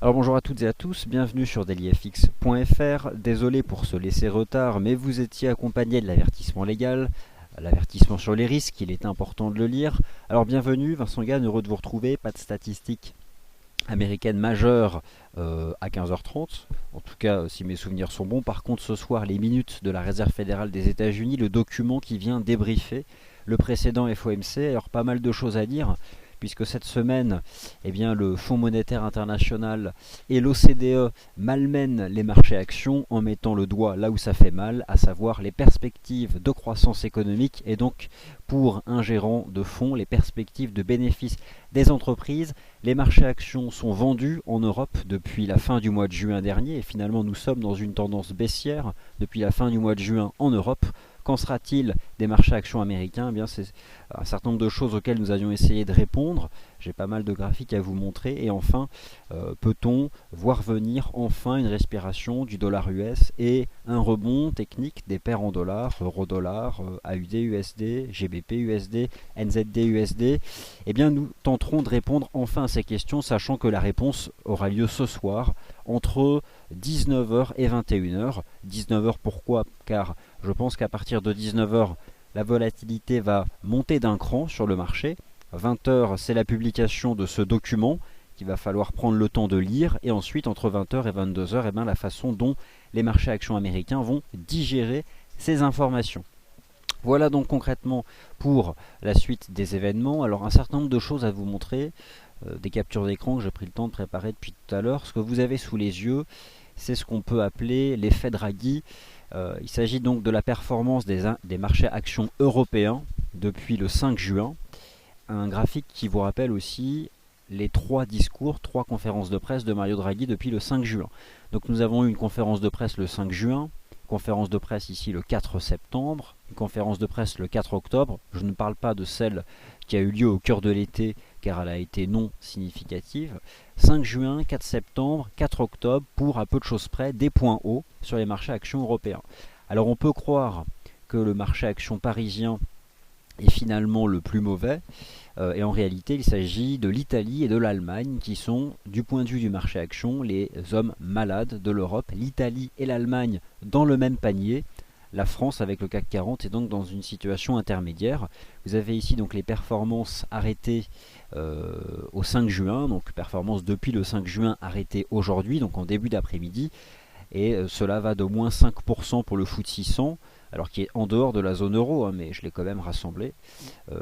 Alors bonjour à toutes et à tous, bienvenue sur dailyfx.fr. Désolé pour ce laisser retard, mais vous étiez accompagné de l'avertissement légal, l'avertissement sur les risques, il est important de le lire. Alors bienvenue, Vincent Gann, heureux de vous retrouver, pas de statistiques américaines majeures à 15h30, en tout cas si mes souvenirs sont bons. Par contre ce soir, les minutes de la Réserve fédérale des États-Unis, le document qui vient débriefer le précédent FOMC, alors pas mal de choses à dire, puisque cette semaine, le Fonds monétaire international et l'OCDE malmènent les marchés actions en mettant le doigt là où ça fait mal, à savoir les perspectives de croissance économique et donc pour un gérant de fonds, les perspectives de bénéfices des entreprises. Les marchés actions sont vendus en Europe depuis la fin du mois de juin dernier et finalement nous sommes dans une tendance baissière depuis la fin du mois de juin en Europe. Qu'en sera-t-il des marchés actions américains? C'est un certain nombre de choses auxquelles nous avions essayé de répondre. J'ai pas mal de graphiques à vous montrer. Et enfin, peut-on voir venir enfin une respiration du dollar US et un rebond technique des paires en dollars, euro-dollar, AUD USD, GBP USD, NZD USD? Nous tenterons de répondre enfin à ces questions, sachant que la réponse aura lieu ce soir entre 19h et 21h. 19h pourquoi? Car je pense qu'à partir de 19h, la volatilité va monter d'un cran sur le marché. 20h, c'est la publication de ce document qu'il va falloir prendre le temps de lire. Et ensuite, entre 20h et 22h, la façon dont les marchés actions américains vont digérer ces informations. Voilà donc concrètement pour la suite des événements. Alors un certain nombre de choses à vous montrer, des captures d'écran que j'ai pris le temps de préparer depuis tout à l'heure. Ce que vous avez sous les yeux, c'est ce qu'on peut appeler l'effet Draghi. Il s'agit donc de la performance des marchés actions européens depuis le 5 juin. Un graphique qui vous rappelle aussi les trois conférences de presse de Mario Draghi depuis le 5 juin. Donc nous avons eu une conférence de presse le 5 juin, conférence de presse ici le 4 septembre, une conférence de presse le 4 octobre. Je ne parle pas de celle qui a eu lieu au cœur de l'été car elle a été non significative. 5 juin, 4 septembre, 4 octobre pour à peu de choses près des points hauts sur les marchés actions européens. Alors on peut croire que le marché actions parisien est finalement le plus mauvais et en réalité il s'agit de l'Italie et de l'Allemagne qui sont du point de vue du marché actions les hommes malades de l'Europe. L'Italie et l'Allemagne dans le même panier. La France avec le CAC 40 est donc dans une situation intermédiaire. Vous avez ici donc les performances arrêtées au 5 juin, donc performances depuis le 5 juin arrêtées aujourd'hui, donc en début d'après-midi. Et cela va de moins 5% pour le FTSE 600, alors qui est en dehors de la zone euro, mais je l'ai quand même rassemblé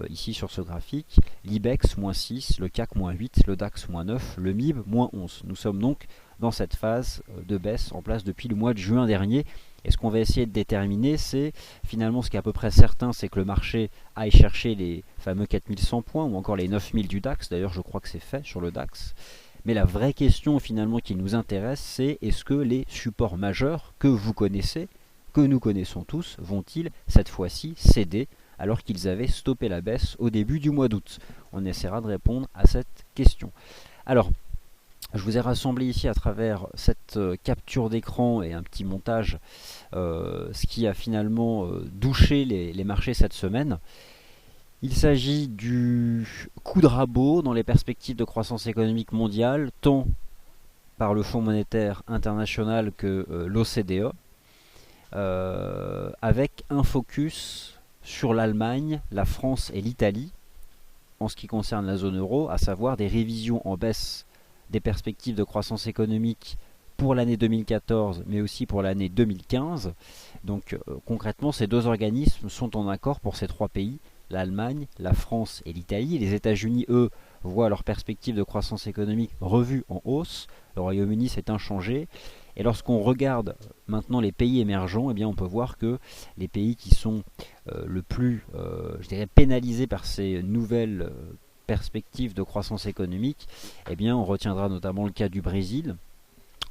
ici sur ce graphique. L'IBEX moins 6, le CAC moins 8, le DAX moins 9, le MIB moins 11. Nous sommes donc dans cette phase de baisse en place depuis le mois de juin dernier. Et ce qu'on va essayer de déterminer, c'est finalement ce qui est à peu près certain, c'est que le marché aille chercher les fameux 4100 points ou encore les 9000 du DAX. D'ailleurs, je crois que c'est fait sur le DAX. Mais la vraie question finalement qui nous intéresse, c'est est-ce que les supports majeurs que vous connaissez, que nous connaissons tous, vont-ils cette fois-ci céder alors qu'ils avaient stoppé la baisse au début du mois d'août? On essaiera de répondre à cette question. Alors, je vous ai rassemblé ici à travers cette capture d'écran et un petit montage ce qui a finalement douché les marchés cette semaine. Il s'agit du coup de rabot dans les perspectives de croissance économique mondiale, tant par le Fonds monétaire international que l'OCDE, avec un focus sur l'Allemagne, la France et l'Italie en ce qui concerne la zone euro, à savoir des révisions en baisse des perspectives de croissance économique pour l'année 2014 mais aussi pour l'année 2015. Donc concrètement ces deux organismes sont en accord pour ces trois pays, l'Allemagne, la France et l'Italie. Les États-Unis, eux, voient leurs perspectives de croissance économique revues en hausse. Le Royaume-Uni s'est inchangé. Et lorsqu'on regarde maintenant les pays émergents, on peut voir que les pays qui sont le plus pénalisés par ces nouvelles perspectives de croissance économique, on retiendra notamment le cas du Brésil,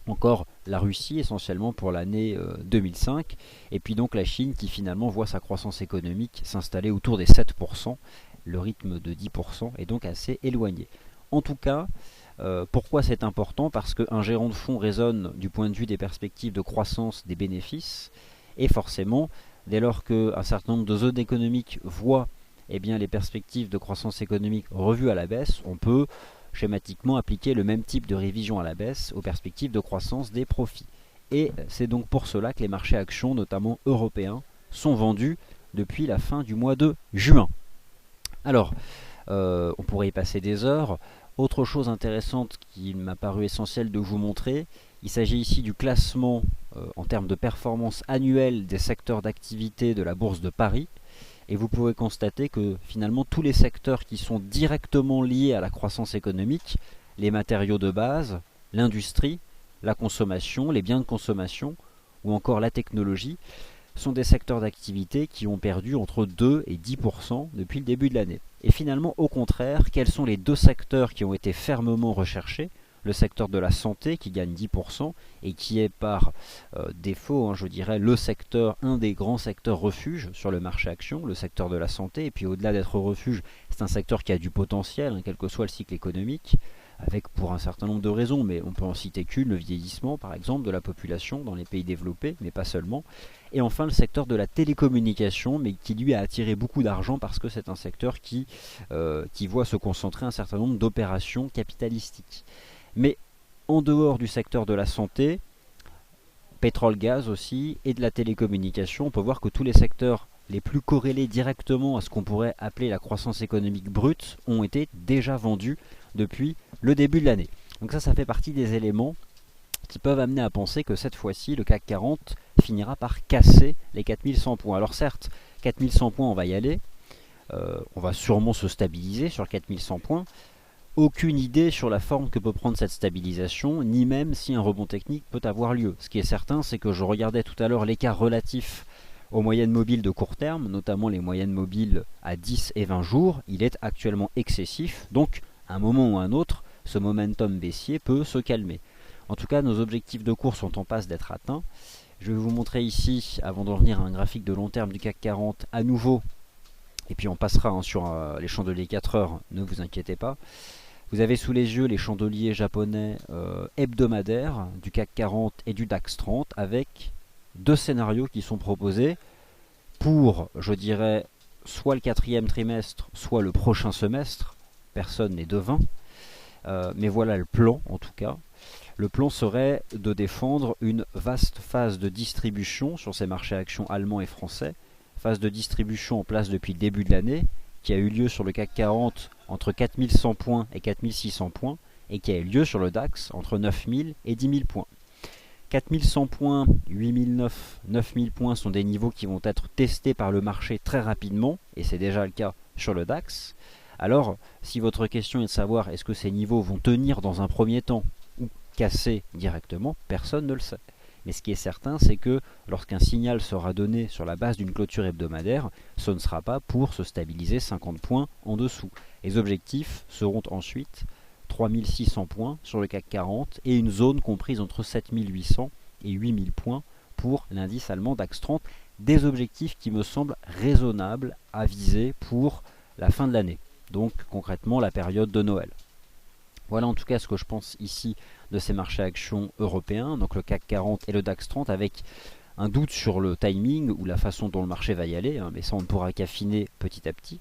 encore la Russie essentiellement pour l'année 2005, et puis donc la Chine qui finalement voit sa croissance économique s'installer autour des 7%, le rythme de 10% est donc assez éloigné. En tout cas, pourquoi c'est important? Parce qu'un gérant de fonds raisonne du point de vue des perspectives de croissance des bénéfices, et forcément, dès lors qu'un certain nombre de zones économiques voient les perspectives de croissance économique revues à la baisse, on peut schématiquement appliquer le même type de révision à la baisse aux perspectives de croissance des profits. Et c'est donc pour cela que les marchés actions, notamment européens, sont vendus depuis la fin du mois de juin. Alors, on pourrait y passer des heures. Autre chose intéressante qui m'a paru essentielle de vous montrer, il s'agit ici du classement en termes de performance annuelle des secteurs d'activité de la Bourse de Paris. Et vous pouvez constater que finalement tous les secteurs qui sont directement liés à la croissance économique, les matériaux de base, l'industrie, la consommation, les biens de consommation ou encore la technologie, sont des secteurs d'activité qui ont perdu entre 2 et 10% depuis le début de l'année. Et finalement, au contraire, quels sont les deux secteurs qui ont été fermement recherchés? Le secteur de la santé qui gagne 10% et qui est par défaut, je dirais, un des grands secteurs refuges sur le marché action, le secteur de la santé. Et puis au-delà d'être refuge, c'est un secteur qui a du potentiel, quel que soit le cycle économique, avec pour un certain nombre de raisons, mais on peut en citer qu'une, le vieillissement par exemple de la population dans les pays développés, mais pas seulement. Et enfin le secteur de la télécommunication, mais qui lui a attiré beaucoup d'argent parce que c'est un secteur qui voit se concentrer un certain nombre d'opérations capitalistiques. Mais en dehors du secteur de la santé, pétrole, gaz aussi, et de la télécommunication, on peut voir que tous les secteurs les plus corrélés directement à ce qu'on pourrait appeler la croissance économique brute ont été déjà vendus depuis le début de l'année. Donc ça fait partie des éléments qui peuvent amener à penser que cette fois-ci, le CAC 40 finira par casser les 4100 points. Alors certes, 4100 points, on va y aller, on va sûrement se stabiliser sur 4100 points. Aucune idée sur la forme que peut prendre cette stabilisation, ni même si un rebond technique peut avoir lieu. Ce qui est certain, c'est que je regardais tout à l'heure l'écart relatif aux moyennes mobiles de court terme, notamment les moyennes mobiles à 10 et 20 jours. Il est actuellement excessif, donc à un moment ou à un autre, ce momentum baissier peut se calmer. En tout cas, nos objectifs de cours sont en passe d'être atteints. Je vais vous montrer ici, avant de revenir à un graphique de long terme du CAC 40, à nouveau, et puis on passera sur les chandeliers 4 heures, ne vous inquiétez pas. Vous avez sous les yeux les chandeliers japonais hebdomadaires du CAC 40 et du DAX 30 avec deux scénarios qui sont proposés pour, je dirais, soit le quatrième trimestre, soit le prochain semestre. Personne n'est devin. Mais voilà le plan en tout cas. Le plan serait de défendre une vaste phase de distribution sur ces marchés actions allemands et français. Phase de distribution en place depuis le début de l'année, qui a eu lieu sur le CAC 40 entre 4100 points et 4600 points, et qui a eu lieu sur le DAX entre 9000 et 10 000 points. 4100 points, 8009, 9000 points sont des niveaux qui vont être testés par le marché très rapidement, et c'est déjà le cas sur le DAX. Alors, si votre question est de savoir est-ce que ces niveaux vont tenir dans un premier temps ou casser directement, personne ne le sait. Mais ce qui est certain, c'est que lorsqu'un signal sera donné sur la base d'une clôture hebdomadaire, ce ne sera pas pour se stabiliser 50 points en dessous. Les objectifs seront ensuite 3600 points sur le CAC 40 et une zone comprise entre 7800 et 8000 points pour l'indice allemand DAX 30. Des objectifs qui me semblent raisonnables à viser pour la fin de l'année, donc concrètement la période de Noël. Voilà en tout cas ce que je pense ici de ces marchés actions européens, donc le CAC 40 et le DAX 30, avec un doute sur le timing ou la façon dont le marché va y aller, mais ça on ne pourra qu'affiner petit à petit.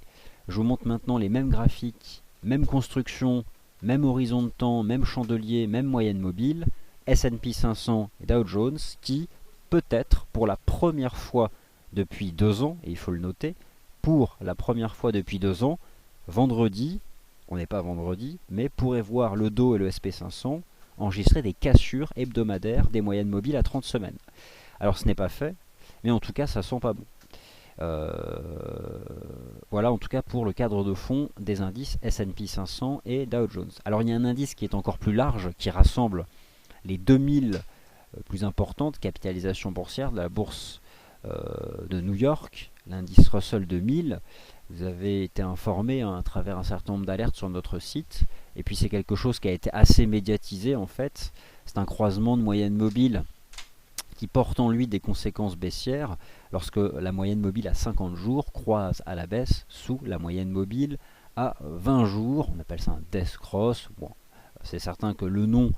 Je vous montre maintenant les mêmes graphiques, même construction, même horizon de temps, même chandelier, même moyenne mobile, S&P 500 et Dow Jones, qui peut-être pour la première fois depuis 2 ans, et il faut le noter, pour la première fois depuis 2 ans, vendredi, on n'est pas vendredi, mais pourrait voir le Dow et le SP500 enregistrer des cassures hebdomadaires des moyennes mobiles à 30 semaines. Alors ce n'est pas fait, mais en tout cas ça sent pas bon. Voilà en tout cas pour le cadre de fond des indices S&P 500 et Dow Jones. Alors il y a un indice qui est encore plus large, qui rassemble les 2000 plus importantes capitalisations boursières de la bourse de New York, l'indice Russell 2000. Vous avez été informé à travers un certain nombre d'alertes sur notre site, et puis c'est quelque chose qui a été assez médiatisé en fait. C'est un croisement de moyennes mobiles qui porte en lui des conséquences baissières lorsque la moyenne mobile à 50 jours croise à la baisse sous la moyenne mobile à 20 jours. On appelle ça un death cross. Bon, c'est certain que le nom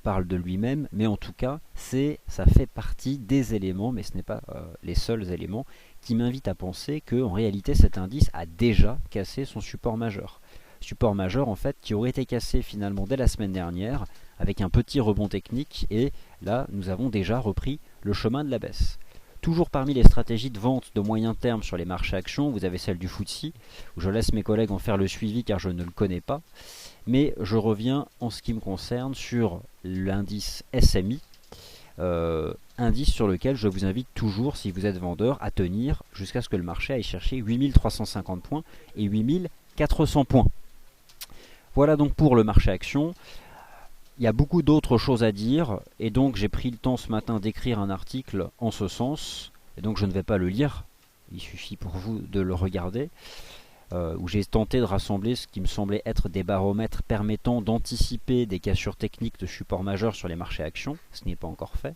parle de lui-même, mais en tout cas, ça fait partie des éléments, mais ce n'est pas les seuls éléments, qui m'invitent à penser qu'en réalité cet indice a déjà cassé son support majeur. support majeur en fait qui aurait été cassé finalement dès la semaine dernière avec un petit rebond technique, et là nous avons déjà repris le chemin de la baisse. Toujours parmi les stratégies de vente de moyen terme sur les marchés actions, vous avez celle du FTSE, où je laisse mes collègues en faire le suivi car je ne le connais pas, mais je reviens en ce qui me concerne sur l'indice SMI, indice sur lequel je vous invite toujours, si vous êtes vendeur, à tenir jusqu'à ce que le marché aille chercher 8350 points et 8400 points. Voilà donc pour le marché action. Il y a beaucoup d'autres choses à dire, et donc j'ai pris le temps ce matin d'écrire un article en ce sens, et donc je ne vais pas le lire, il suffit pour vous de le regarder, où j'ai tenté de rassembler ce qui me semblait être des baromètres permettant d'anticiper des cassures techniques de support majeur sur les marchés actions, ce n'est pas encore fait.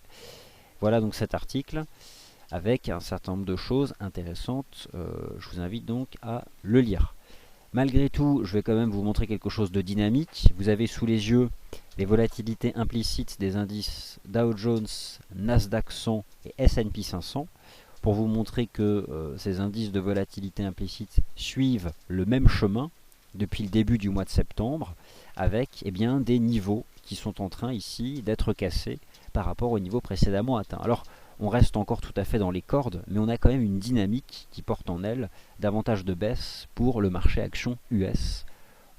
Voilà donc cet article, avec un certain nombre de choses intéressantes, je vous invite donc à le lire. Malgré tout, je vais quand même vous montrer quelque chose de dynamique. Vous avez sous les yeux les volatilités implicites des indices Dow Jones, Nasdaq 100 et S&P 500, pour vous montrer que ces indices de volatilité implicite suivent le même chemin depuis le début du mois de septembre, avec des niveaux qui sont en train ici d'être cassés par rapport au niveau précédemment atteint. Alors, on reste encore tout à fait dans les cordes, mais on a quand même une dynamique qui porte en elle davantage de baisse pour le marché action US,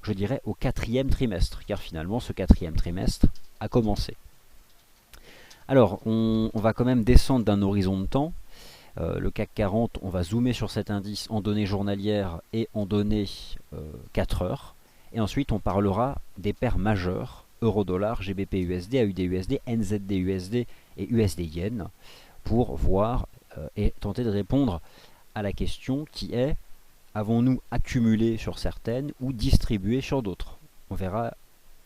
je dirais au 4e trimestre, car finalement ce 4e trimestre a commencé. Alors, on va quand même descendre d'un horizon de temps. Le CAC 40, on va zoomer sur cet indice en données journalières et en données 4 heures. Et ensuite, on parlera des paires majeures, euro-dollar, GBP-USD, AUD-USD, NZD-USD et USD-Yen, pour voir et tenter de répondre à la question qui est: avons-nous accumulé sur certaines ou distribué sur d'autres? On verra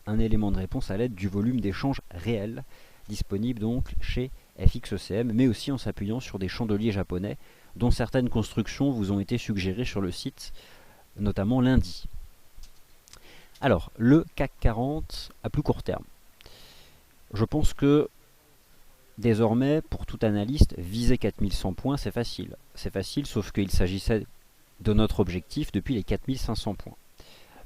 un élément de réponse à l'aide du volume d'échange réel, disponible donc chez FXECM, mais aussi en s'appuyant sur des chandeliers japonais, dont certaines constructions vous ont été suggérées sur le site, notamment lundi. Alors, le CAC 40 à plus court terme. Je pense que désormais, pour tout analyste, viser 4100 points, c'est facile. C'est facile, sauf qu'il s'agissait de notre objectif depuis les 4500 points.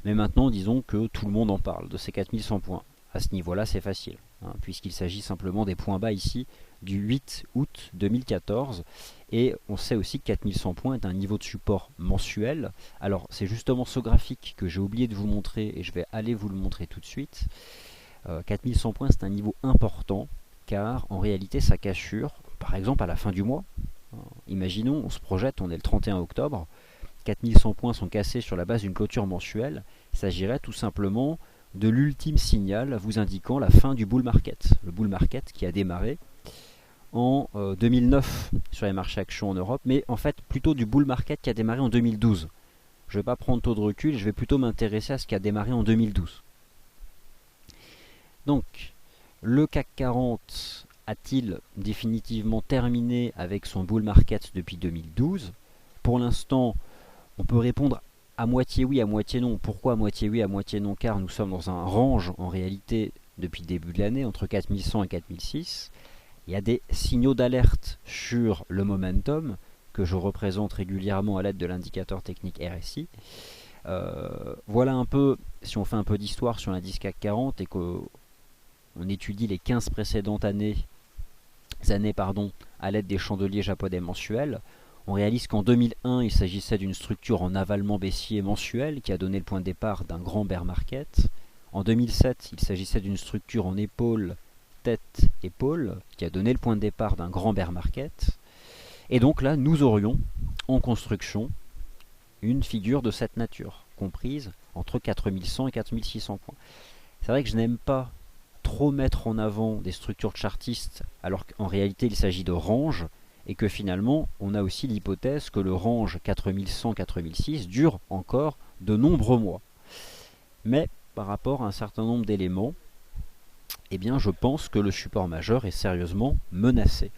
Mais maintenant, disons que tout le monde en parle, de ces 4100 points. À ce niveau-là, c'est facile, puisqu'il s'agit simplement des points bas ici du 8 août 2014. Et on sait aussi que 4100 points est un niveau de support mensuel. Alors, c'est justement ce graphique que j'ai oublié de vous montrer, et je vais aller vous le montrer tout de suite. 4100 points, c'est un niveau important, car en réalité sa cassure, par exemple à la fin du mois, imaginons, on se projette, on est le 31 octobre, 4100 points sont cassés sur la base d'une clôture mensuelle, il s'agirait tout simplement de l'ultime signal vous indiquant la fin du bull market. Le bull market qui a démarré en 2009 sur les marchés actions en Europe, mais en fait plutôt du bull market qui a démarré en 2012. Je ne vais pas prendre trop de recul, je vais plutôt m'intéresser à ce qui a démarré en 2012. Donc, le CAC 40 a-t-il définitivement terminé avec son bull market depuis 2012? Pour l'instant, on peut répondre à moitié oui, à moitié non. Pourquoi à moitié oui, à moitié non? Car nous sommes dans un range en réalité depuis le début de l'année, entre 4100 et 4006. Il y a des signaux d'alerte sur le momentum que je représente régulièrement à l'aide de l'indicateur technique RSI. Voilà un peu, si on fait un peu d'histoire sur l'indice CAC 40 et qu'on étudie les 15 précédentes années à l'aide des chandeliers japonais mensuels, on réalise qu'en 2001, il s'agissait d'une structure en avalement baissier mensuel qui a donné le point de départ d'un grand bear market. En 2007, il s'agissait d'une structure en épaule, tête, épaule qui a donné le point de départ d'un grand bear market. Et donc là, nous aurions en construction une figure de cette nature, comprise entre 4100 et 4600 points. C'est vrai que je n'aime pas trop mettre en avant des structures chartistes alors qu'en réalité il s'agit de ranges, et que finalement on a aussi l'hypothèse que le range 4100-4006 dure encore de nombreux mois. Mais par rapport à un certain nombre d'éléments, eh bien je pense que le support majeur est sérieusement menacé.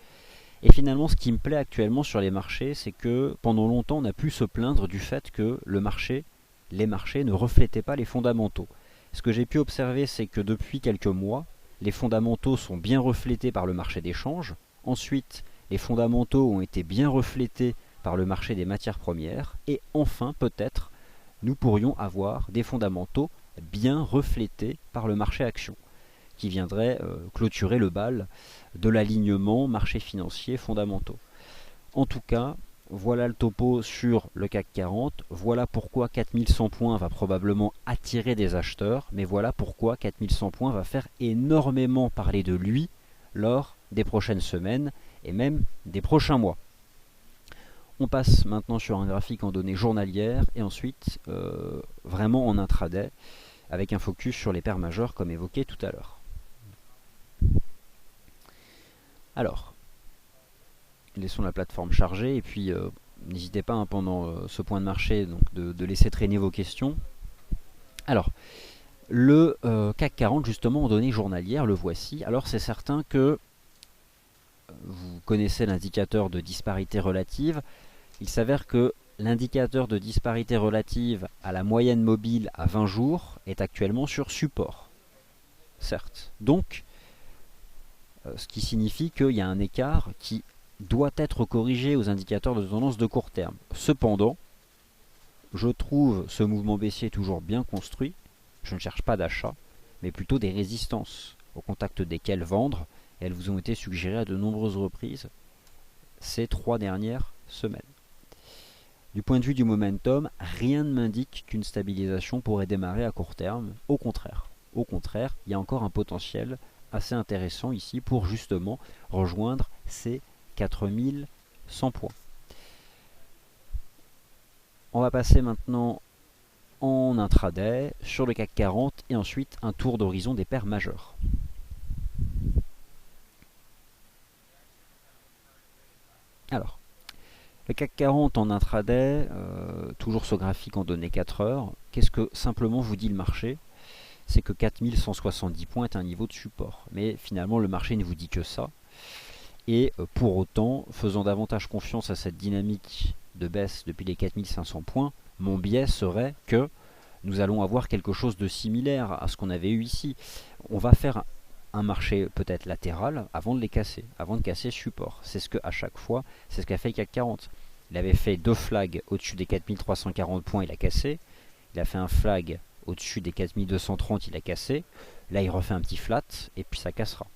Et finalement ce qui me plaît actuellement sur les marchés, c'est que pendant longtemps on a pu se plaindre du fait que les marchés ne reflétaient pas les fondamentaux. Ce que j'ai pu observer, c'est que depuis quelques mois, les fondamentaux sont bien reflétés par le marché des changes. Ensuite, les fondamentaux ont été bien reflétés par le marché des matières premières. Et enfin, peut-être, nous pourrions avoir des fondamentaux bien reflétés par le marché action, qui viendrait clôturer le bal de l'alignement marché financier fondamentaux. En tout cas, voilà le topo sur le CAC 40, voilà pourquoi 4100 points va probablement attirer des acheteurs, mais voilà pourquoi 4100 points va faire énormément parler de lui lors des prochaines semaines et même des prochains mois. On passe maintenant sur un graphique en données journalières et ensuite vraiment en intraday avec un focus sur les paires majeures comme évoqué tout à l'heure. Alors, laissons la plateforme chargée et puis n'hésitez pas pendant ce point de marché donc, de laisser traîner vos questions. Alors, le CAC 40 justement en données journalières, le voici. Alors c'est certain que vous connaissez l'indicateur de disparité relative. Il s'avère que l'indicateur de disparité relative à la moyenne mobile à 20 jours est actuellement sur support. Certes. Donc, ce qui signifie qu'il y a un écart qui doit être corrigé aux indicateurs de tendance de court terme. Cependant, je trouve ce mouvement baissier toujours bien construit. Je ne cherche pas d'achat, mais plutôt des résistances au contact desquelles vendre. Et elles vous ont été suggérées à de nombreuses reprises ces 3 dernières semaines. Du point de vue du momentum, rien ne m'indique qu'une stabilisation pourrait démarrer à court terme. Au contraire, il y a encore un potentiel assez intéressant ici pour justement rejoindre ces 4100 points. On va passer maintenant en intraday sur le CAC 40 et ensuite un tour d'horizon des paires majeures. Alors, le CAC 40 en intraday, toujours ce graphique en données 4 heures. Qu'est-ce que simplement vous dit le marché? C'est que 4170 points est un niveau de support. Mais finalement, le marché ne vous dit que ça. Et pour autant, faisant davantage confiance à cette dynamique de baisse depuis les 4500 points, mon biais serait que nous allons avoir quelque chose de similaire à ce qu'on avait eu ici. On va faire un marché peut-être latéral avant de les casser, avant de casser support. C'est ce qu'à chaque fois, c'est ce qu'a fait le CAC 40. Il avait fait 2 flags au-dessus des 4340 points, il a cassé. Il a fait un flag au-dessus des 4230, il a cassé. Là, il refait un petit flat et puis ça cassera.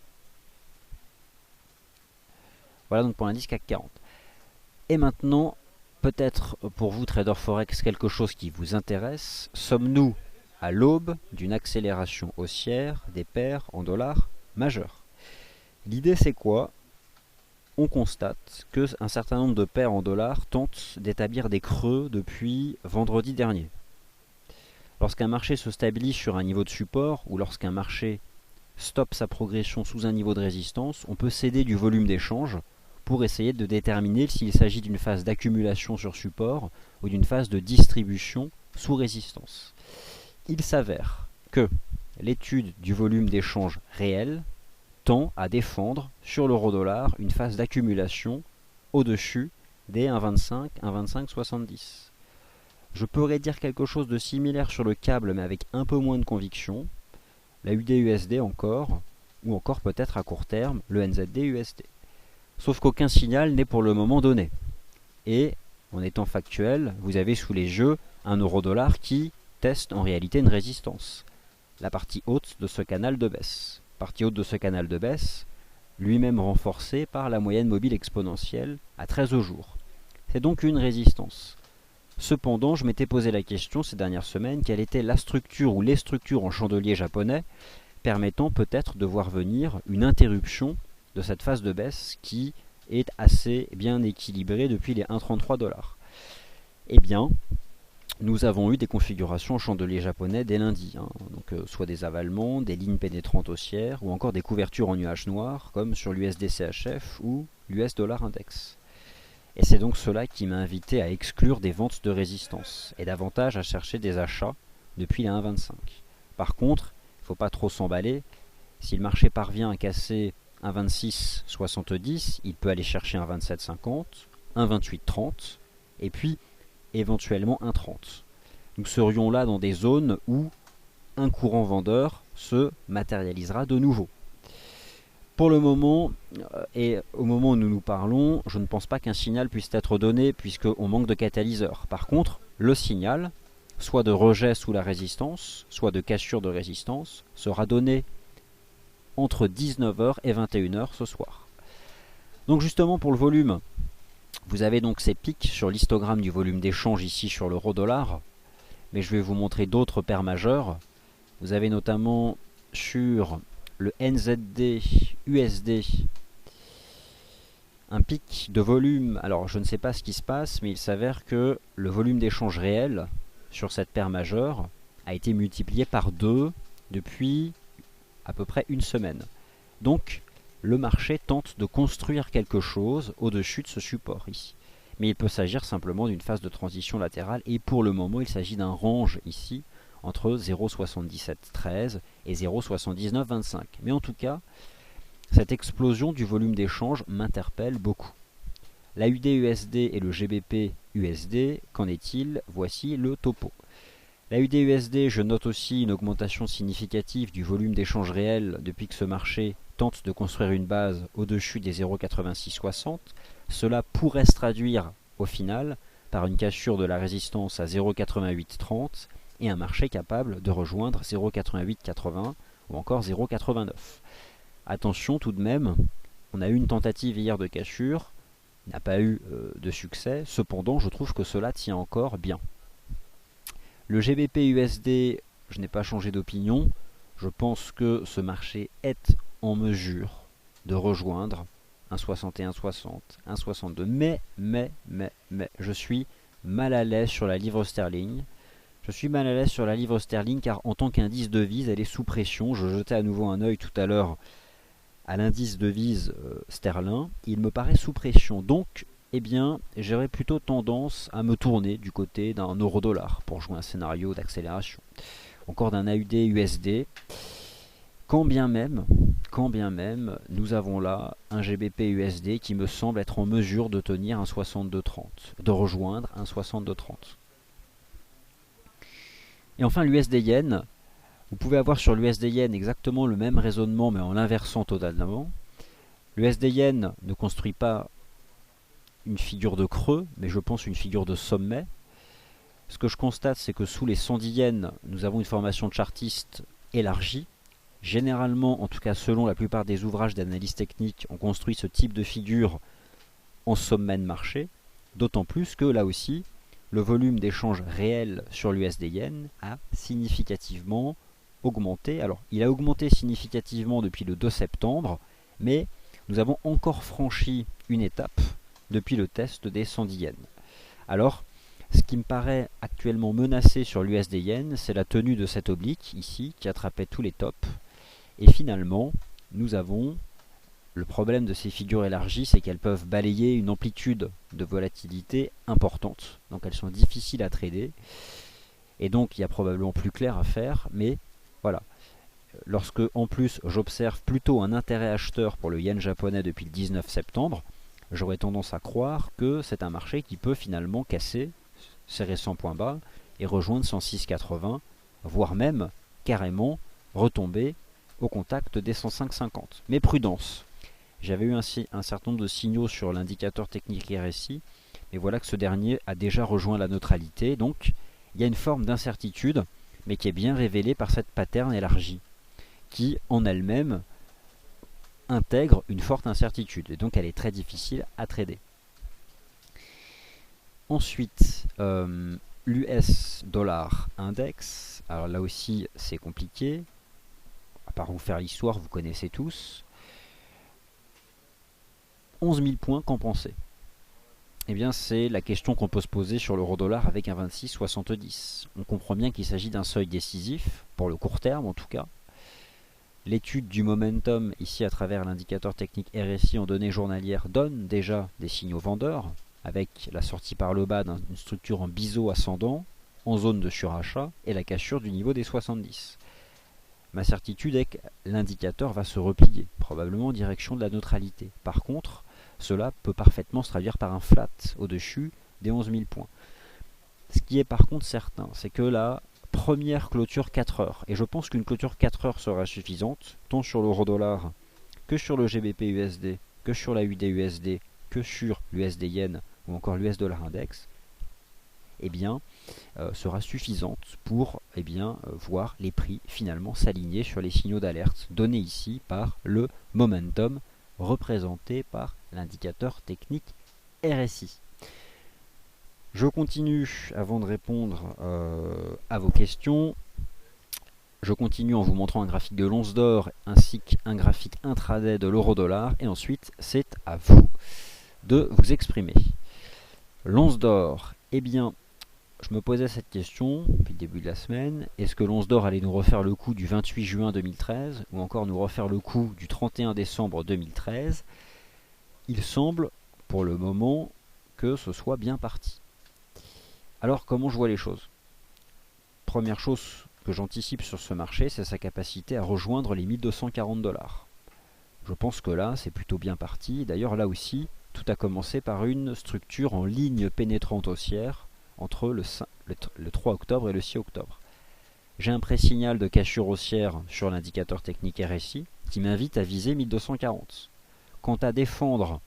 Voilà donc pour l'indice CAC 40. Et maintenant, peut-être pour vous, traders Forex, quelque chose qui vous intéresse. Sommes-nous à l'aube d'une accélération haussière des paires en dollars majeurs? L'idée c'est quoi? On constate qu'un certain nombre de paires en dollars tentent d'établir des creux depuis vendredi dernier. Lorsqu'un marché se stabilise sur un niveau de support ou lorsqu'un marché stoppe sa progression sous un niveau de résistance, on peut céder du volume d'échange pour essayer de déterminer s'il s'agit d'une phase d'accumulation sur support ou d'une phase de distribution sous résistance. Il s'avère que l'étude du volume d'échange réel tend à défendre sur l'euro-dollar une phase d'accumulation au-dessus des 1,25, 1,25,70. Je pourrais dire quelque chose de similaire sur le câble mais avec un peu moins de conviction, la UD-USD encore, ou encore peut-être à court terme le NZD-USD. Sauf qu'aucun signal n'est pour le moment donné. Et, en étant factuel, vous avez sous les yeux un euro-dollar qui teste en réalité une résistance. La partie haute de ce canal de baisse. Partie haute de ce canal de baisse, lui-même renforcé par la moyenne mobile exponentielle à 13 jours. C'est donc une résistance. Cependant, je m'étais posé la question ces dernières semaines, quelle était la structure ou les structures en chandelier japonais permettant peut-être de voir venir une interruption de cette phase de baisse qui est assez bien équilibrée depuis les 1,33 $. Eh bien, nous avons eu des configurations en chandelier japonais dès lundi, donc soit des avalements, des lignes pénétrantes haussières, ou encore des couvertures en nuages noirs, comme sur l'USD-CHF ou l'US dollar index. Et c'est donc cela qui m'a invité à exclure des ventes de résistance, et davantage à chercher des achats depuis les 1,25. Par contre, il ne faut pas trop s'emballer, si le marché parvient à casser 1,2670, il peut aller chercher 1,2750, 1,2830, et puis éventuellement 1,30. Nous serions là dans des zones où un courant vendeur se matérialisera de nouveau. Pour le moment, et au moment où nous nous parlons, je ne pense pas qu'un signal puisse être donné puisqu'on manque de catalyseur. Par contre, le signal soit de rejet sous la résistance, soit de cassure de résistance, sera donné entre 19h et 21h ce soir. Donc justement pour le volume, vous avez donc ces pics sur l'histogramme du volume d'échange ici sur l'euro-dollar, mais je vais vous montrer d'autres paires majeures. Vous avez notamment sur le NZD USD un pic de volume. Alors je ne sais pas ce qui se passe, mais il s'avère que le volume d'échange réel sur cette paire majeure a été multiplié par 2 depuis à peu près une semaine. Donc le marché tente de construire quelque chose au-dessus de ce support ici. Mais il peut s'agir simplement d'une phase de transition latérale et pour le moment il s'agit d'un range ici entre 0,7713 et 0,7925. Mais en tout cas, cette explosion du volume d'échange m'interpelle beaucoup. L'AUD-USD et le GBP-USD, qu'en est-il? Voici le topo. L'AUD-USD, je note aussi une augmentation significative du volume d'échange réel depuis que ce marché tente de construire une base au-dessus des 0,8660. Cela pourrait se traduire au final par une cassure de la résistance à 0,8830 et un marché capable de rejoindre 0,8880 ou encore 0,89. Attention tout de même, on a eu une tentative hier de cassure, n'a pas eu de succès, cependant je trouve que cela tient encore bien. Le GBP-USD, je n'ai pas changé d'opinion, je pense que ce marché est en mesure de rejoindre 1,6160, 1,62, mais, je suis mal à l'aise sur la livre sterling. Je suis mal à l'aise sur la livre sterling car en tant qu'indice devise, elle est sous pression. Je jetais à nouveau un œil tout à l'heure à l'indice devise sterling. Il me paraît sous pression. Donc, eh bien, j'aurais plutôt tendance à me tourner du côté d'un euro-dollar pour jouer un scénario d'accélération. Encore d'un AUD-USD. Quand bien même, nous avons là un GBP-USD qui me semble être en mesure de tenir un 62,30, de rejoindre un 62,30. Et enfin l'USD-Yen, vous pouvez avoir sur l'USD-Yen exactement le même raisonnement mais en l'inversant totalement. L'USD-Yen ne construit pas une figure de creux, mais je pense une figure de sommet. Ce que je constate, c'est que sous les 110 yens, nous avons une formation chartiste élargie. Généralement, en tout cas selon la plupart des ouvrages d'analyse technique, on construit ce type de figure en sommet de marché, d'autant plus que là aussi, le volume d'échange réel sur l'USD-Yen a significativement augmenté. Alors, il a augmenté significativement depuis le 2 septembre, mais nous avons encore franchi une étape depuis le test des 110 yens. Alors, ce qui me paraît actuellement menacé sur l'USD-Yen, c'est la tenue de cette oblique ici, qui attrapait tous les tops. Et finalement, nous avons le problème de ces figures élargies, c'est qu'elles peuvent balayer une amplitude de volatilité importante. Donc elles sont difficiles à trader. Et donc il y a probablement plus clair à faire. Mais voilà. Lorsque en plus j'observe plutôt un intérêt acheteur pour le yen japonais depuis le 19 septembre, j'aurais tendance à croire que c'est un marché qui peut finalement casser ses récents points bas et rejoindre 106,80, voire même carrément retomber au contact des 105,50. Mais prudence. J'avais eu ainsi un certain nombre de signaux sur l'indicateur technique RSI, mais voilà que ce dernier a déjà rejoint la neutralité, donc il y a une forme d'incertitude, mais qui est bien révélée par cette pattern élargie, qui en elle-même intègre une forte incertitude, et donc elle est très difficile à trader. Ensuite, l'US dollar index, alors là aussi c'est compliqué, à part vous faire l'histoire, vous connaissez tous. 11 000 points, qu'en pensez? Eh bien, c'est la question qu'on peut se poser sur l'euro-dollar avec un 26,70. On comprend bien qu'il s'agit d'un seuil décisif, pour le court terme en tout cas. L'étude du momentum, ici à travers l'indicateur technique RSI en données journalières, donne déjà des signaux vendeurs, avec la sortie par le bas d'une structure en biseau ascendant, en zone de surachat, et la cassure du niveau des 70. Ma certitude est que l'indicateur va se replier, probablement en direction de la neutralité. Par contre, cela peut parfaitement se traduire par un flat au-dessus des 11 000 points. Ce qui est par contre certain, c'est que la première clôture 4 heures, et je pense qu'une clôture 4 heures sera suffisante, tant sur l'euro-dollar que sur le GBP-USD, que sur la UD-USD, que sur l'USD-Yen ou encore l'US dollar index, eh bien, sera suffisante pour voir les prix finalement s'aligner sur les signaux d'alerte donnés ici par le momentum représenté par l'indicateur technique RSI. Je continue avant de répondre à vos questions. Je continue en vous montrant un graphique de l'once d'or ainsi qu'un graphique intraday de l'euro-dollar et ensuite c'est à vous de vous exprimer. L'once d'or, eh bien, je me posais cette question depuis le début de la semaine. Est-ce que l'once d'or allait nous refaire le coup du 28 juin 2013 ou encore nous refaire le coup du 31 décembre 2013 ? Il semble, pour le moment, que ce soit bien parti. Alors, comment je vois les choses ? Première chose que j'anticipe sur ce marché, c'est sa capacité à rejoindre les 1240 $. Je pense que là, c'est plutôt bien parti. D'ailleurs, là aussi, tout a commencé par une structure en ligne pénétrante haussière entre le 3 octobre et le 6 octobre. J'ai un pré-signal de cassure haussière sur l'indicateur technique RSI qui m'invite à viser 1240. Quant à défendre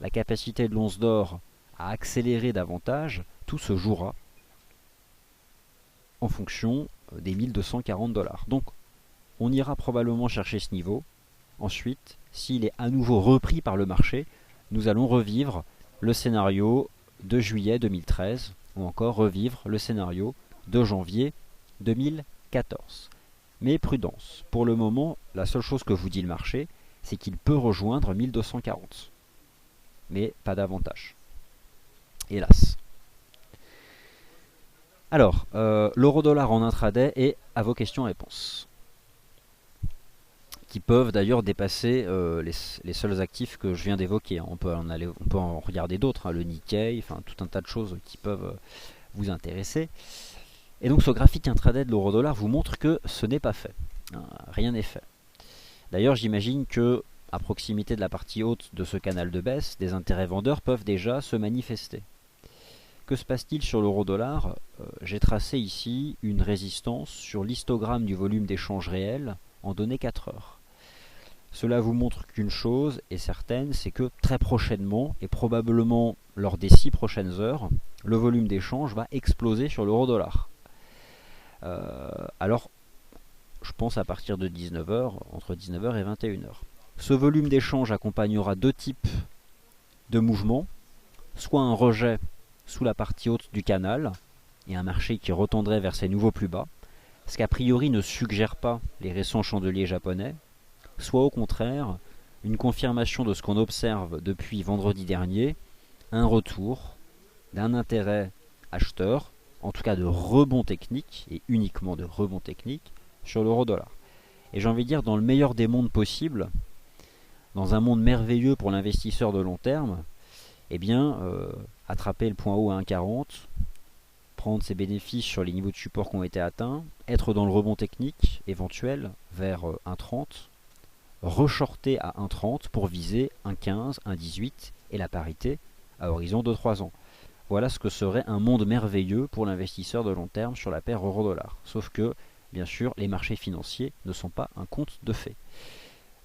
la capacité de l'once d'or à accélérer davantage, tout se jouera en fonction des 1240 $. Donc, on ira probablement chercher ce niveau. Ensuite, s'il est à nouveau repris par le marché, nous allons revivre le scénario de juillet 2013 ou encore revivre le scénario de janvier 2014. Mais prudence, pour le moment, la seule chose que vous dit le marché, c'est qu'il peut rejoindre 1240. Mais pas davantage. Hélas. Alors, l'euro-dollar en intraday et à vos questions-réponses. Qui peuvent d'ailleurs dépasser les seuls actifs que je viens d'évoquer. On peut en regarder d'autres, le Nikkei, enfin tout un tas de choses qui peuvent vous intéresser. Et donc ce graphique intraday de l'euro-dollar vous montre que ce n'est pas fait. Rien n'est fait. D'ailleurs, j'imagine que à proximité de la partie haute de ce canal de baisse, des intérêts vendeurs peuvent déjà se manifester. Que se passe-t-il sur l'euro-dollar ? J'ai tracé ici une résistance sur l'histogramme du volume d'échange réel en données 4 heures. Cela vous montre qu'une chose est certaine, c'est que très prochainement, et probablement lors des 6 prochaines heures, le volume d'échange va exploser sur l'euro-dollar. Alors, je pense à partir de 19h, entre 19h et 21h. Ce volume d'échange accompagnera deux types de mouvements, soit un rejet sous la partie haute du canal, et un marché qui retendrait vers ses nouveaux plus bas, ce qu'a priori ne suggère pas les récents chandeliers japonais, soit au contraire une confirmation de ce qu'on observe depuis vendredi dernier, un retour d'un intérêt acheteur, en tout cas de rebond technique, et uniquement de rebond technique, sur l'euro-dollar. Et j'ai envie de dire, dans le meilleur des mondes possibles, dans un monde merveilleux pour l'investisseur de long terme, attraper le point haut à 1,40, prendre ses bénéfices sur les niveaux de support qui ont été atteints, être dans le rebond technique éventuel vers 1,30, reshorter à 1,30 pour viser 1,15, 1,18 et la parité à horizon de 3 ans. Voilà ce que serait un monde merveilleux pour l'investisseur de long terme sur la paire euro-dollar. Sauf que, bien sûr, les marchés financiers ne sont pas un conte de fées.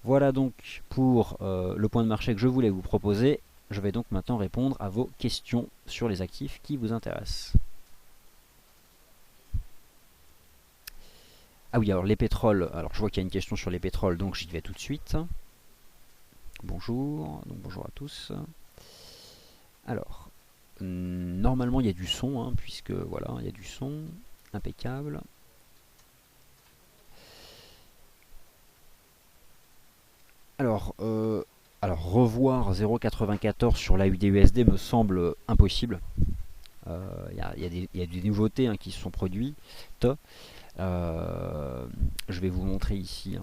Voilà donc pour le point de marché que je voulais vous proposer. Je vais donc maintenant répondre à vos questions sur les actifs qui vous intéressent. Ah oui, alors les pétroles, alors je vois qu'il y a une question sur les pétroles, donc j'y vais tout de suite. Bonjour, donc bonjour à tous. Alors, normalement il y a du son, puisque voilà, il y a du son, impeccable. Alors revoir 0,94 sur l'AUD-USD me semble impossible. Il y a des nouveautés qui se sont produites. Je vais vous montrer ici.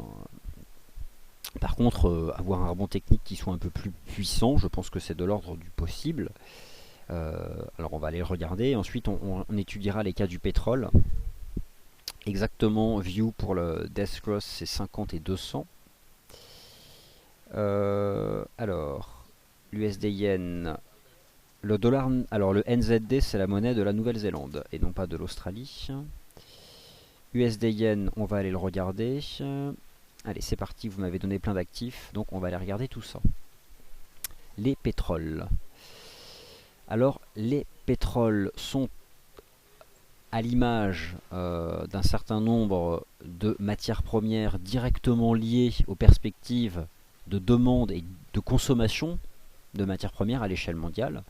Par contre, avoir un rebond technique qui soit un peu plus puissant, je pense que c'est de l'ordre du possible. Alors on va aller regarder. Ensuite, on étudiera les cas du pétrole. Exactement, view pour le Death Cross, c'est 50 et 200. Alors, l'USD Yen, le dollar, alors le NZD c'est la monnaie de la Nouvelle-Zélande et non pas de l'Australie. USD Yen, on va aller le regarder. Allez, c'est parti, vous m'avez donné plein d'actifs, donc on va aller regarder tout ça. Les pétroles. Alors, les pétroles sont à l'image d'un certain nombre de matières premières directement liées aux perspectives de demande et de consommation de matières premières à l'échelle mondiale.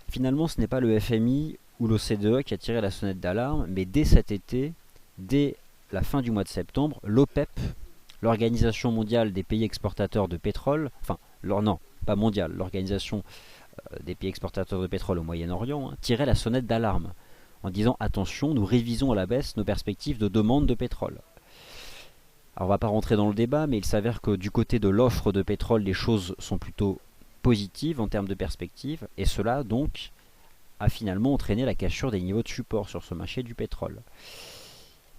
Finalement, ce n'est pas le FMI ou l'OCDE qui a tiré la sonnette d'alarme, mais dès cet été, dès la fin du mois de septembre, l'OPEP, l'Organisation mondiale des pays exportateurs de pétrole, non, pas mondiale, l'Organisation des pays exportateurs de pétrole au Moyen-Orient, tirait la sonnette d'alarme en disant attention, nous révisons à la baisse nos perspectives de demande de pétrole. Alors on ne va pas rentrer dans le débat, mais il s'avère que du côté de l'offre de pétrole, les choses sont plutôt positives en termes de perspectives, et cela donc a finalement entraîné la cassure des niveaux de support sur ce marché du pétrole.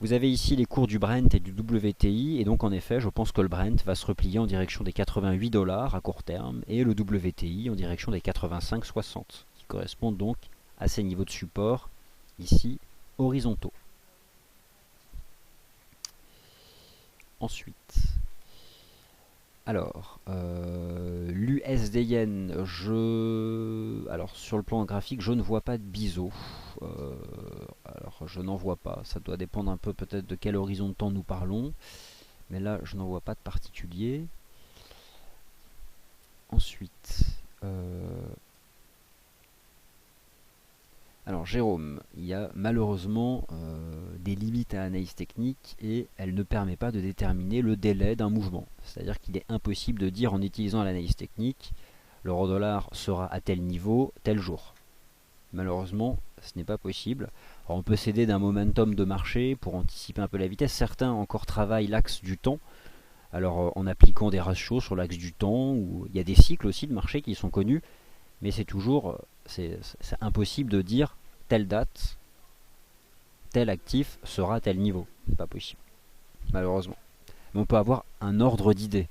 Vous avez ici les cours du Brent et du WTI, et donc en effet, je pense que le Brent va se replier en direction des 88 $ à court terme, et le WTI en direction des 85,60, qui correspondent donc à ces niveaux de support, ici, horizontaux. Ensuite, alors, l'USD-Yen, alors sur le plan graphique, je ne vois pas de biseau. Alors, je n'en vois pas. Ça doit dépendre un peu peut-être de quel horizon de temps nous parlons. Mais là, je n'en vois pas de particulier. Ensuite, alors Jérôme, il y a malheureusement des limites à l'analyse technique et elle ne permet pas de déterminer le délai d'un mouvement. C'est-à-dire qu'il est impossible de dire en utilisant l'analyse technique, l'euro-dollar sera à tel niveau, tel jour. Malheureusement, ce n'est pas possible. Alors, on peut s'aider d'un momentum de marché pour anticiper un peu la vitesse. Certains encore travaillent l'axe du temps, alors en appliquant des ratios sur l'axe du temps, ou il y a des cycles aussi de marché qui sont connus, mais c'est toujours c'est impossible de dire telle date, tel actif sera à tel niveau. C'est pas possible, malheureusement. Mais on peut avoir un ordre d'idées.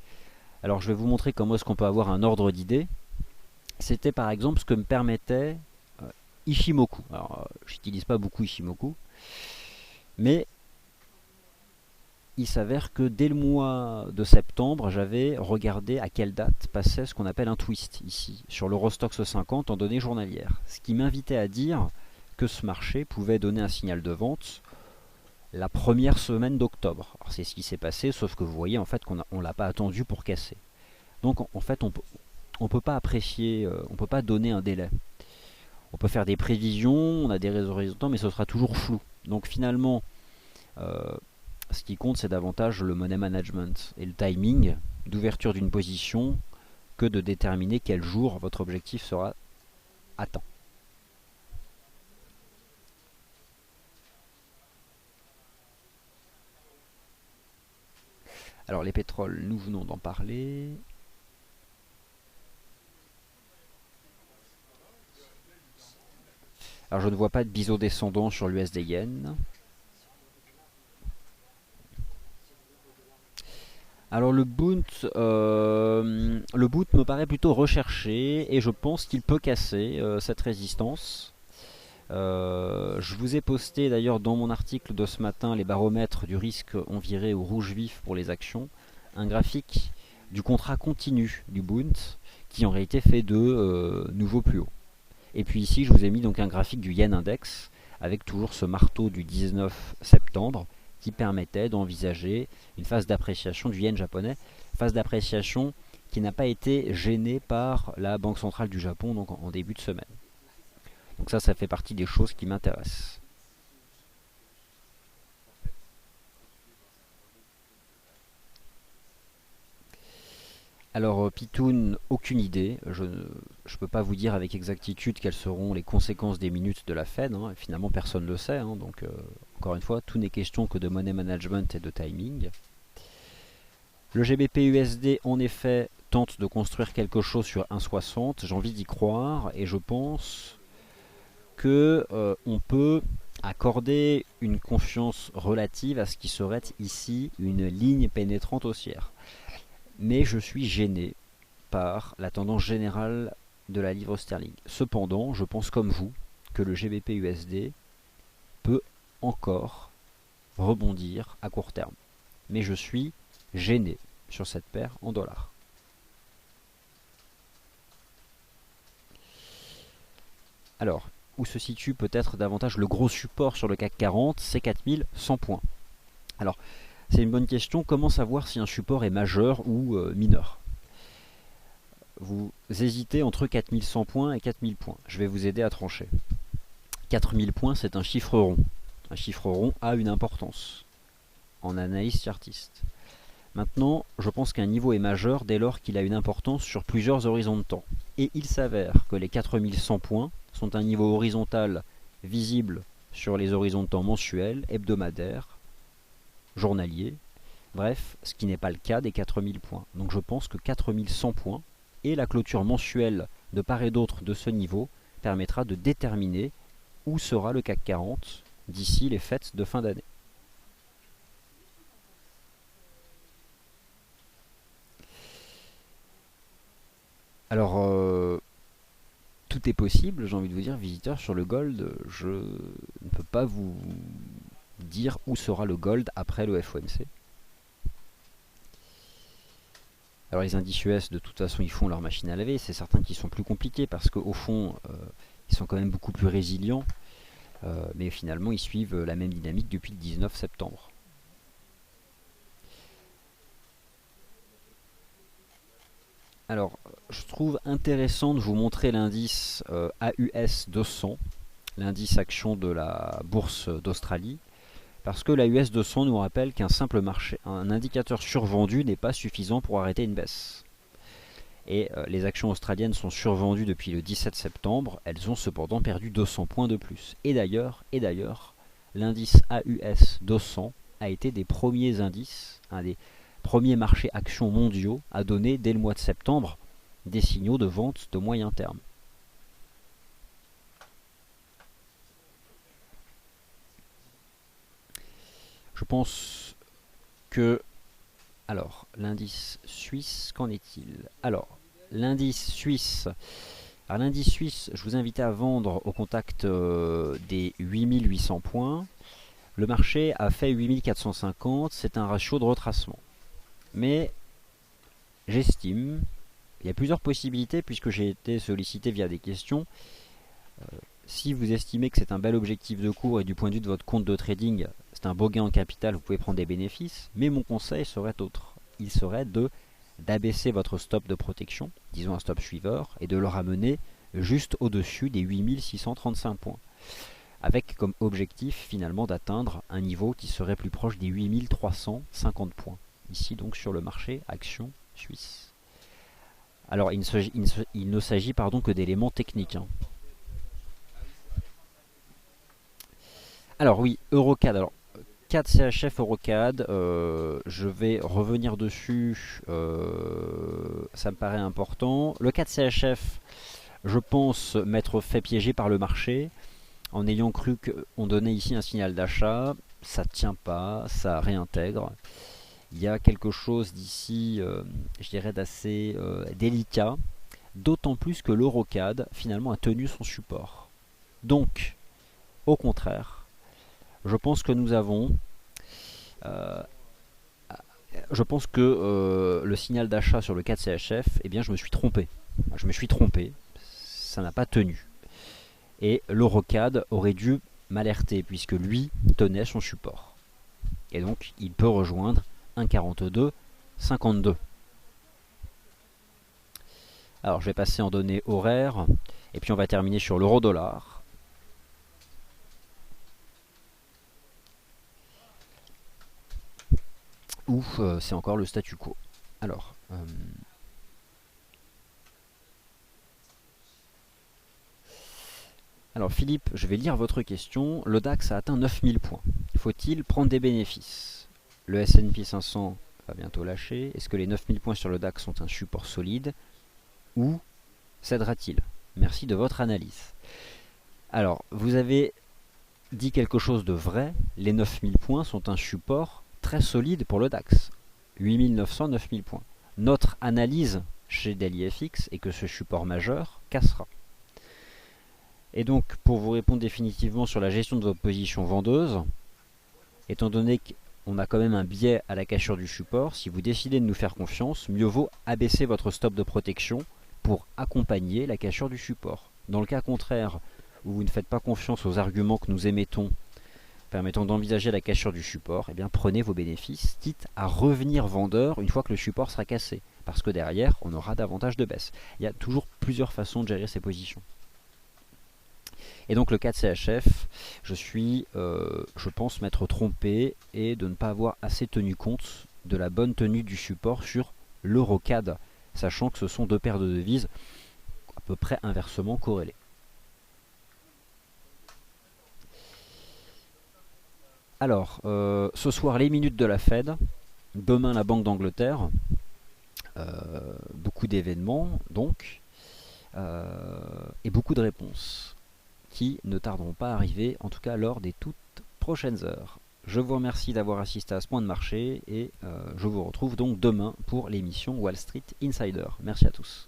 Alors je vais vous montrer comment est-ce qu'on peut avoir un ordre d'idées. C'était par exemple ce que me permettait Ishimoku. Alors j'utilise pas beaucoup Ishimoku, mais il s'avère que dès le mois de septembre, j'avais regardé à quelle date passait ce qu'on appelle un twist ici, sur l'Eurostoxx 50 en données journalières. Ce qui m'invitait à dire que ce marché pouvait donner un signal de vente la première semaine d'octobre. Alors c'est ce qui s'est passé, sauf que vous voyez en fait qu'on ne l'a pas attendu pour casser. Donc en fait on peut pas apprécier, on peut pas donner un délai. On peut faire des prévisions, on a des résultats, mais ce sera toujours flou. Donc finalement, ce qui compte, c'est davantage le money management et le timing d'ouverture d'une position que de déterminer quel jour votre objectif sera atteint. Alors les pétroles, nous venons d'en parler. Alors je ne vois pas de biseau descendant sur l'USD-Yen. Alors le boot me paraît plutôt recherché et je pense qu'il peut casser cette résistance. Je vous ai posté d'ailleurs dans mon article de ce matin les baromètres du risque ont viré au rouge vif pour les actions. Un graphique du contrat continu du Bund qui en réalité fait de nouveaux plus hauts. Et puis ici je vous ai mis donc un graphique du Yen Index avec toujours ce marteau du 19 septembre qui permettait d'envisager une phase d'appréciation du yen japonais, phase d'appréciation qui n'a pas été gênée par la Banque centrale du Japon donc en début de semaine. Donc ça fait partie des choses qui m'intéressent. Alors Pitoun, aucune idée. Je ne peux pas vous dire avec exactitude quelles seront les conséquences des minutes de la Fed. Finalement, personne ne le sait. Donc, encore une fois, tout n'est question que de money management et de timing. Le GBP USD, en effet, tente de construire quelque chose sur 1,60. J'ai envie d'y croire et je pense que on peut accorder une confiance relative à ce qui serait ici une ligne pénétrante haussière. Mais je suis gêné par la tendance générale de la livre sterling. Cependant, je pense comme vous que le GBP USD peut encore rebondir à court terme. Mais je suis gêné sur cette paire en dollars. Alors, où se situe peut-être davantage le gros support sur le CAC 40, c'est 4100 points. Alors, c'est une bonne question. Comment savoir si un support est majeur ou mineur? Vous hésitez entre 4100 points et 4000 points. Je vais vous aider à trancher. 4000 points, c'est un chiffre rond. Un chiffre rond a une importance en analyse chartiste. Maintenant, je pense qu'un niveau est majeur dès lors qu'il a une importance sur plusieurs horizons de temps. Et il s'avère que les 4100 points sont un niveau horizontal visible sur les horizons de temps mensuels, hebdomadaires, journaliers, bref, ce qui n'est pas le cas des 4000 points. Donc je pense que 4100 points et la clôture mensuelle de part et d'autre de ce niveau permettra de déterminer où sera le CAC 40 d'ici les fêtes de fin d'année. Alors, tout est possible, j'ai envie de vous dire, visiteur, sur le gold, je ne peux pas vous dire où sera le gold après le FOMC. Alors les indices US, de toute façon, ils font leur machine à laver. C'est certains qui sont plus compliqués parce qu'au fond, ils sont quand même beaucoup plus résilients. Mais finalement, ils suivent la même dynamique depuis le 19 septembre. Alors, je trouve intéressant de vous montrer l'indice AUS 200, l'indice action de la bourse d'Australie, parce que l'AUS 200 nous rappelle qu'un simple marché, un indicateur survendu n'est pas suffisant pour arrêter une baisse. Et les actions australiennes sont survendues depuis le 17 septembre, elles ont cependant perdu 200 points de plus. Et d'ailleurs, l'indice AUS 200 a été des premiers indices, un des premiers marchés actions mondiaux à donner dès le mois de septembre des signaux de vente de moyen terme. Je pense que... Alors, l'indice suisse, qu'en est-il? Alors, l'indice suisse... Alors, l'indice suisse, je vous invitais à vendre au contact des 8800 points. Le marché a fait 8450, c'est un ratio de retracement. Mais j'estime, il y a plusieurs possibilités puisque j'ai été sollicité via des questions. Si vous estimez que c'est un bel objectif de cours et du point de vue de votre compte de trading, c'est un beau gain en capital, vous pouvez prendre des bénéfices. Mais mon conseil serait autre. Il serait d'abaisser votre stop de protection, disons un stop suiveur, et de le ramener juste au-dessus des 8635 points. Avec comme objectif finalement d'atteindre un niveau qui serait plus proche des 8350 points. Ici donc sur le marché action suisse. Alors il ne s'agit que d'éléments techniques. Alors oui, Eurocad. Alors, CAD CHF Eurocad, je vais revenir dessus, ça me paraît important. Le CAD CHF, je pense m'être fait piéger par le marché en ayant cru qu'on donnait ici un signal d'achat. Ça ne tient pas, ça réintègre. Il y a quelque chose d'ici, je dirais, d'assez délicat, d'autant plus que l'Eurocad finalement a tenu son support. Donc, au contraire, je pense que nous avons, je pense que le signal d'achat sur le 4 CHF, eh bien je me suis trompé. Ça n'a pas tenu. Et l'Eurocad aurait dû m'alerter puisque lui tenait son support. Et donc il peut rejoindre 1,4252. Alors je vais passer en données horaires et puis on va terminer sur l'euro-dollar. Où c'est encore le statu quo. Alors Philippe, je vais lire votre question. Le DAX a atteint 9000 points. Faut-il prendre des bénéfices? Le S&P 500 va bientôt lâcher. Est-ce que les 9000 points sur le DAX sont un support solide? Ou cédera-t-il? Merci de votre analyse. Alors, vous avez dit quelque chose de vrai. Les 9000 points sont un support très solide pour le DAX. 8900, 9000 points. Notre analyse chez DailyFX est que ce support majeur cassera. Et donc, pour vous répondre définitivement sur la gestion de votre position vendeuse, étant donné qu'on a quand même un biais à la cassure du support, si vous décidez de nous faire confiance, mieux vaut abaisser votre stop de protection pour accompagner la cassure du support. Dans le cas contraire, où vous ne faites pas confiance aux arguments que nous émettons permettant d'envisager la cassure du support, eh bien prenez vos bénéfices, quitte à revenir vendeur une fois que le support sera cassé, parce que derrière, on aura davantage de baisse. Il y a toujours plusieurs façons de gérer ces positions. Et donc le cas de CHF, je pense m'être trompé et de ne pas avoir assez tenu compte de la bonne tenue du support sur l'EuroCAD, sachant que ce sont deux paires de devises à peu près inversement corrélées. Alors, ce soir les minutes de la Fed, demain la Banque d'Angleterre, beaucoup d'événements donc, et beaucoup de réponses qui ne tarderont pas à arriver, en tout cas lors des toutes prochaines heures. Je vous remercie d'avoir assisté à ce point de marché et je vous retrouve donc demain pour l'émission Wall Street Insider. Merci à tous.